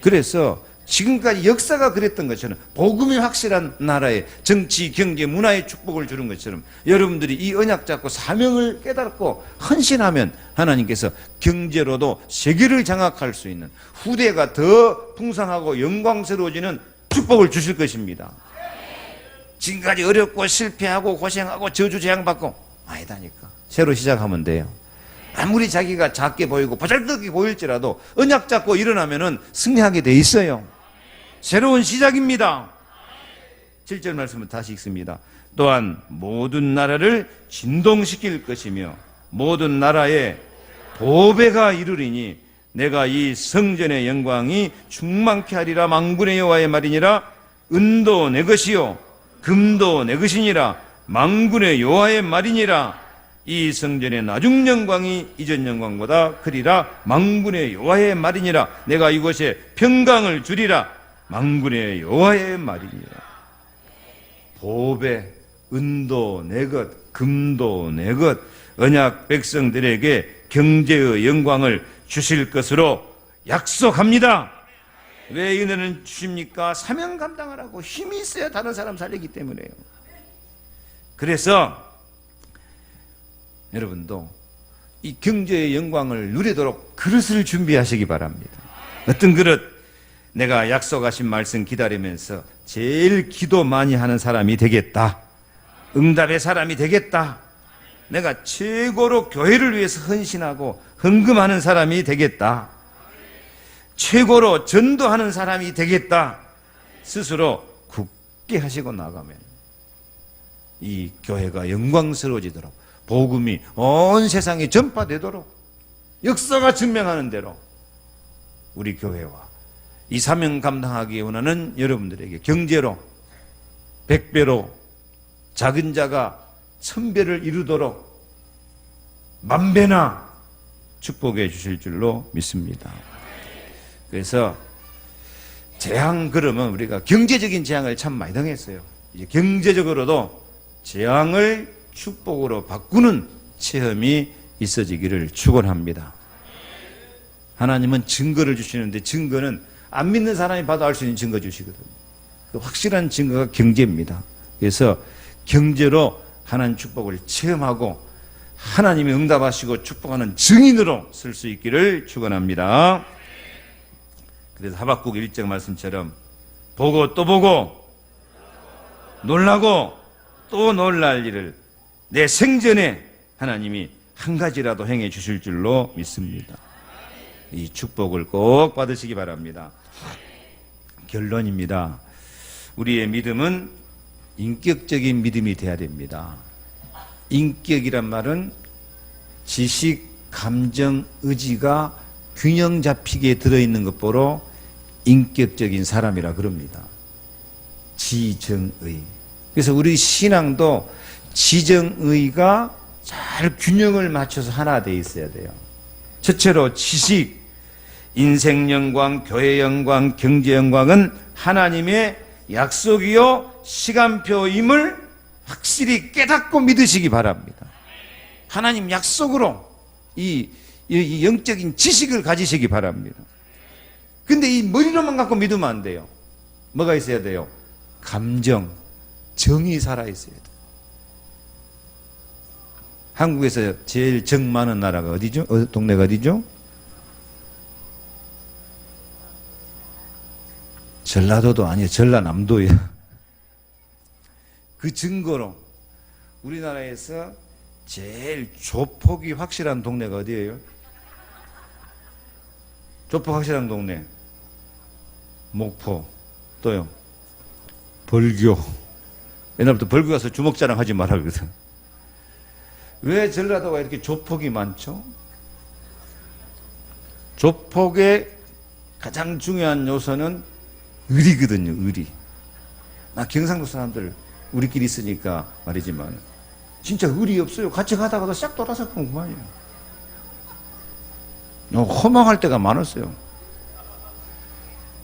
그래서 지금까지 역사가 그랬던 것처럼 복음이 확실한 나라에 정치, 경제, 문화의 축복을 주는 것처럼 여러분들이 이 언약 잡고 사명을 깨닫고 헌신하면 하나님께서 경제로도 세계를 장악할 수 있는 후대가 더 풍성하고 영광스러워지는 축복을 주실 것입니다. 지금까지 어렵고 실패하고 고생하고 저주재앙받고 아니다니까. 새로 시작하면 돼요. 아무리 자기가 작게 보이고 보잘것없게 보일지라도 언약 잡고 일어나면은 승리하게 돼 있어요. 새로운 시작입니다. 7절 말씀을 다시 읽습니다. 또한 모든 나라를 진동시킬 것이며 모든 나라에 보배가 이르리니 내가 이 성전의 영광이 충만케 하리라. 만군의 여호와의 말이니라. 은도 내 것이요 금도 내 것이니라. 만군의 여호와의 말이니라. 이 성전의 나중 영광이 이전 영광보다 크리라. 만군의 여호와의 말이니라. 내가 이곳에 평강을 주리라. 만군의 여호와의 말이니라. 보배, 은도 내 것, 금도 내 것, 언약 백성들에게 경제의 영광을 주실 것으로 약속합니다. 왜 이 은혜를 주십니까? 사명 감당하라고. 힘이 있어야 다른 사람 살리기 때문에요. 그래서 여러분도 이 경제의 영광을 누리도록 그릇을 준비하시기 바랍니다. 어떤 그릇? 내가 약속하신 말씀 기다리면서 제일 기도 많이 하는 사람이 되겠다. 응답의 사람이 되겠다. 내가 최고로 교회를 위해서 헌신하고 헌금하는 사람이 되겠다. 최고로 전도하는 사람이 되겠다. 스스로 굳게 하시고 나가면 이 교회가 영광스러워지도록 복음이 온 세상에 전파되도록 역사가 증명하는 대로 우리 교회와 이 사명 감당하기 원하는 여러분들에게 경제로 100배로 작은 자가 1000배를 이루도록 만배나 축복해 주실 줄로 믿습니다. 그래서 재앙 그러면 우리가 경제적인 재앙을 참 많이 당했어요. 이제 경제적으로도 재앙을 축복으로 바꾸는 체험이 있어지기를 축원합니다. 하나님은 증거를 주시는데 증거는 안 믿는 사람이 봐도 알 수 있는 증거 주시거든요. 그 확실한 증거가 경제입니다. 그래서 경제로 하나님 축복을 체험하고 하나님이 응답하시고 축복하는 증인으로 쓸 수 있기를 축원합니다. 그래서 하박국 1장 말씀처럼 보고 또 보고 놀라고 또 놀랄 일을 내 생전에 하나님이 한 가지라도 행해 주실 줄로 믿습니다. 이 축복을 꼭 받으시기 바랍니다. 결론입니다. 우리의 믿음은 인격적인 믿음이 돼야 됩니다. 인격이란 말은 지식, 감정, 의지가 균형 잡히게 들어있는 것보로 인격적인 사람이라 그럽니다. 지정의. 그래서 우리 신앙도 지정의가 잘 균형을 맞춰서 하나 돼 있어야 돼요. 첫째로 지식, 인생 영광, 교회 영광, 경제 영광은 하나님의 약속이요 시간표임을 확실히 깨닫고 믿으시기 바랍니다. 하나님 약속으로 이 영적인 지식을 가지시기 바랍니다. 근데 이 머리로만 갖고 믿으면 안 돼요. 뭐가 있어야 돼요? 감정, 정이 살아있어야 돼요. 한국에서 제일 정 많은 나라가 어디죠? 동네가 어디죠? 전라도도 아니에요. 전라남도예요. 그 증거로 우리나라에서 제일 조폭이 확실한 동네가 어디예요? 조폭 확실한 동네. 목포. 또요. 벌교. 옛날부터 벌교 가서 주먹 자랑하지 말라 그러거든. 왜 전라도가 이렇게 조폭이 많죠? 조폭의 가장 중요한 요소는 의리거든요. 의리. 나 경상도 사람들 우리끼리 있으니까 말이지만 진짜 의리 없어요. 같이 가다가도 싹 돌아서 그만이에요. 허망할 때가 많았어요.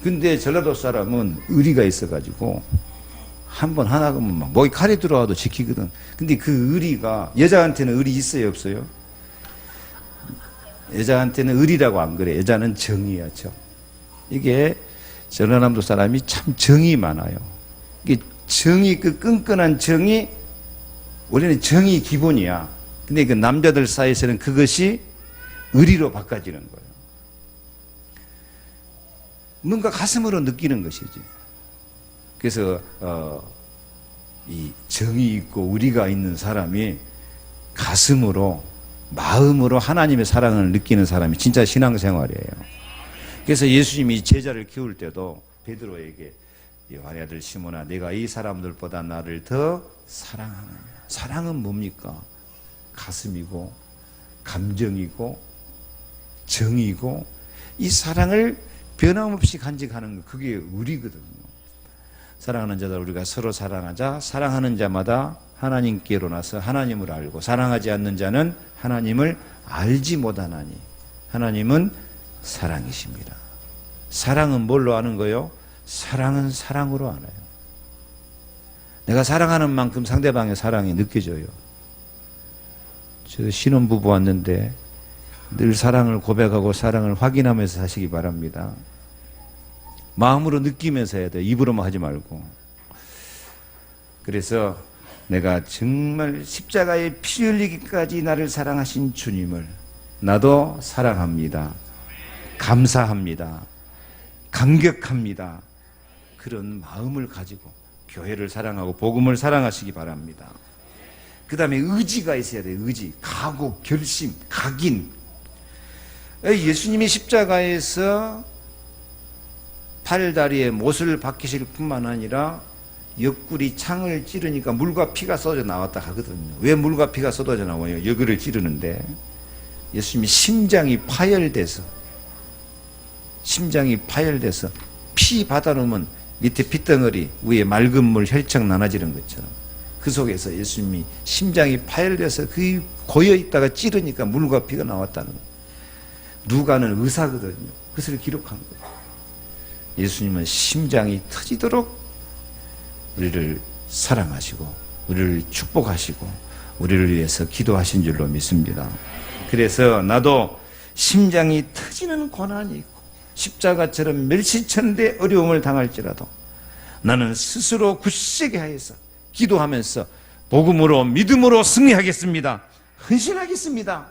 근데 전라도 사람은 의리가 있어가지고 한번 하나 그러면 막 목에 칼이 들어와도 지키거든. 근데 그 의리가 여자한테는 의리 있어요, 없어요? 여자한테는 의리라고 안 그래. 여자는 정이야, 정. 이게 전라남도 사람이 참 정이 많아요. 이게 정이, 그 끈끈한 정이 원래는 정이 기본이야. 근데 그 남자들 사이에서는 그것이 의리로 바꿔지는 거예요. 뭔가 가슴으로 느끼는 것이지. 그래서 이 정이 있고 의리가 있는 사람이 가슴으로, 마음으로 하나님의 사랑을 느끼는 사람이 진짜 신앙생활이에요. 그래서 예수님이 제자를 키울 때도 베드로에게 요한의 아들 시몬아, 내가 이 사람들보다 나를 더 사랑하느냐. 사랑은 뭡니까? 가슴이고 감정이고 정이고 이 사랑을 변함없이 간직하는 거, 그게 의리거든요. 사랑하는 자들 우리가 서로 사랑하자. 사랑하는 자마다 하나님께로 나서 하나님을 알고, 사랑하지 않는 자는 하나님을 알지 못하나니 하나님은 사랑이십니다. 사랑은 뭘로 아는 거요? 사랑은 사랑으로 알아요. 내가 사랑하는 만큼 상대방의 사랑이 느껴져요. 저 신혼부부 왔는데 늘 사랑을 고백하고 사랑을 확인하면서 사시기 바랍니다. 마음으로 느끼면서 해야 돼요. 입으로만 하지 말고. 그래서 내가 정말 십자가에 피 흘리기까지 나를 사랑하신 주님을 나도 사랑합니다. 감사합니다. 감격합니다. 그런 마음을 가지고 교회를 사랑하고 복음을 사랑하시기 바랍니다. 그 다음에 의지가 있어야 돼요. 의지, 각오, 결심, 각인. 예수님이 십자가에서 팔다리에 못을 박히실 뿐만 아니라 옆구리 창을 찌르니까 물과 피가 쏟아져 나왔다 하거든요. 왜 물과 피가 쏟아져 나와요? 여기를 찌르는데 예수님이 심장이 파열돼서 피 받아놓으면 밑에 핏덩어리, 위에 맑은 물 혈청 나눠지는 것처럼 그 속에서 예수님이 심장이 파열돼서 그 고여있다가 찌르니까 물과 피가 나왔다는 거예요. 누가는 의사거든요. 그것을 기록한 거예요. 예수님은 심장이 터지도록 우리를 사랑하시고 우리를 축복하시고 우리를 위해서 기도하신 줄로 믿습니다. 그래서 나도 심장이 터지는 고난이 있고 십자가처럼 멸시천대 어려움을 당할지라도 나는 스스로 굳세게 하여서 기도하면서 복음으로 믿음으로 승리하겠습니다. 헌신하겠습니다.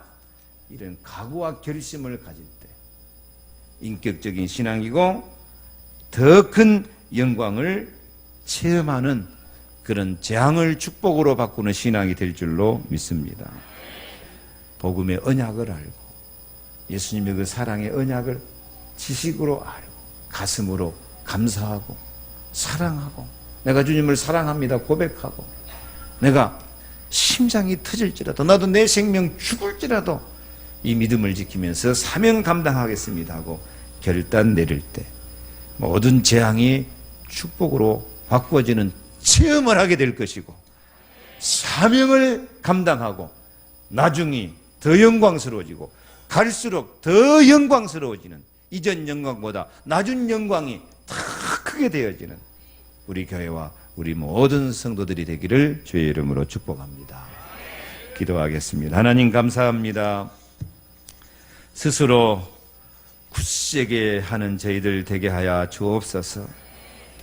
이런 각오와 결심을 가질 때 인격적인 신앙이고 더 큰 영광을 체험하는 그런 재앙을 축복으로 바꾸는 신앙이 될 줄로 믿습니다. 복음의 언약을 알고 예수님의 그 사랑의 언약을 지식으로 알고 가슴으로 감사하고 사랑하고 내가 주님을 사랑합니다 고백하고 내가 심장이 터질지라도 나도 내 생명 죽을지라도 이 믿음을 지키면서 사명 감당하겠습니다 하고 결단 내릴 때 모든 재앙이 축복으로 바꾸어지는 체험을 하게 될 것이고 사명을 감당하고 나중이 더 영광스러워지고 갈수록 더 영광스러워지는 이전 영광보다 낮은 영광이 더 크게 되어지는 우리 교회와 우리 모든 성도들이 되기를 주의 이름으로 축복합니다. 기도하겠습니다. 하나님 감사합니다. 스스로 굳세게 하는 저희들 되게 하여 주옵소서.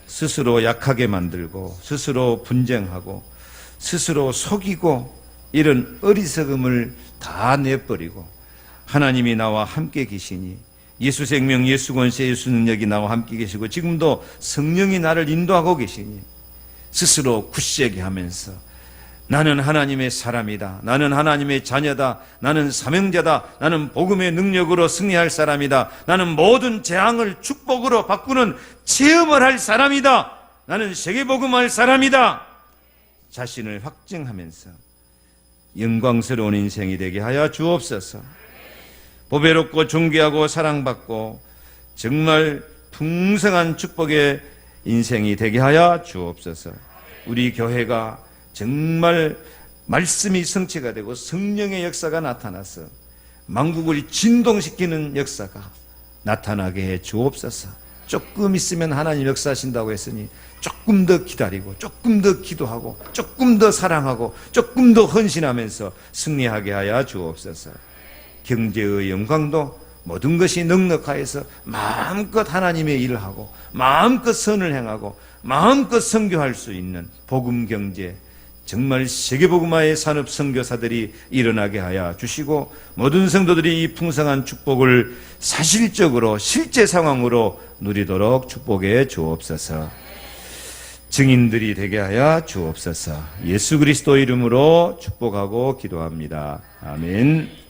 스스로 약하게 만들고 스스로 분쟁하고 스스로 속이고 이런 어리석음을 다 내버리고 하나님이 나와 함께 계시니 예수 생명, 예수 권세, 예수 능력이 나와 함께 계시고 지금도 성령이 나를 인도하고 계시니 스스로 굳세게 하면서 나는 하나님의 사람이다. 나는 하나님의 자녀다. 나는 사명자다. 나는 복음의 능력으로 승리할 사람이다. 나는 모든 재앙을 축복으로 바꾸는 체험을 할 사람이다. 나는 세계복음할 사람이다. 자신을 확증하면서 영광스러운 인생이 되게 하여 주옵소서. 보배롭고 존귀하고 사랑받고 정말 풍성한 축복의 인생이 되게 하여 주옵소서. 우리 교회가 정말 말씀이 성취가 되고 성령의 역사가 나타나서 만국을 진동시키는 역사가 나타나게 해 주옵소서. 조금 있으면 하나님 역사하신다고 했으니 조금 더 기다리고 조금 더 기도하고 조금 더 사랑하고 조금 더 헌신하면서 승리하게 하여 주옵소서. 경제의 영광도 모든 것이 넉넉하여서 마음껏 하나님의 일을 하고 마음껏 선을 행하고 마음껏 선교할 수 있는 복음 경제 정말 세계복음화의 산업 선교사들이 일어나게 하여 주시고 모든 성도들이 이 풍성한 축복을 사실적으로 실제 상황으로 누리도록 축복해 주옵소서. 증인들이 되게 하여 주옵소서. 예수 그리스도 이름으로 축복하고 기도합니다. 아멘.